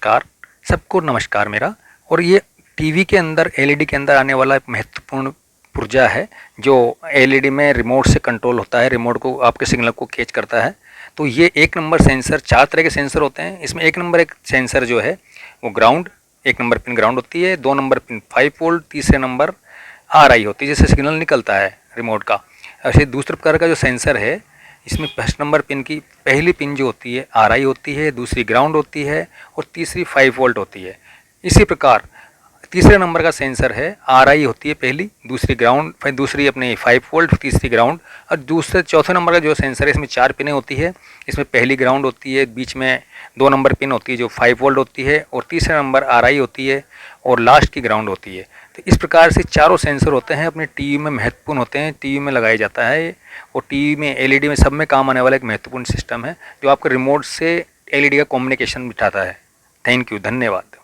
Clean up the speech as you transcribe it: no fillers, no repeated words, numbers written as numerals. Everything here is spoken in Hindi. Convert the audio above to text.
नमस्कार, सबको नमस्कार मेरा। और ये टीवी के अंदर एलईडी के अंदर आने वाला एक महत्वपूर्ण पुर्जा है जो एलईडी में रिमोट से कंट्रोल होता है, रिमोट को आपके सिग्नल को कैच करता है। तो ये एक नंबर सेंसर, 4 तरह के सेंसर होते हैं। इसमें एक नंबर एक सेंसर जो है वो ग्राउंड, 1 नंबर पिन ग्राउंड होती है, 2 नंबर पिन 5 वोल्ट, तीसरे नंबर आरआई होती है जिससे सिग्नल निकलता है रिमोट का। ऐसे दूसरे प्रकार का जो सेंसर है इसमें फर्स्ट नंबर पिन की पहली पिन जो होती है आरआई होती है, दूसरी ग्राउंड होती है और तीसरी 5 वोल्ट होती है। इसी प्रकार तीसरे नंबर का सेंसर है आरआई होती है पहली, दूसरी ग्राउंड, फिर दूसरी अपनी 5 वोल्ट, तीसरी ग्राउंड। और चौथे नंबर का जो सेंसर है इसमें 4 पिनें होती है। इसमें पहली ग्राउंड होती है, बीच में 2 नंबर पिन होती है जो 5 वोल्ट होती है और तीसरे नंबर आरआई होती है और लास्ट की ग्राउंड होती है। तो इस प्रकार से चारों सेंसर होते हैं, अपने टीवी में महत्वपूर्ण होते हैं, टीवी में लगाया जाता है। और टीवी में, एलईडी में, सब में काम आने वाला एक महत्वपूर्ण सिस्टम है जो आपके रिमोट से एलईडी का कम्युनिकेशन बिठाता है। थैंक यू, धन्यवाद।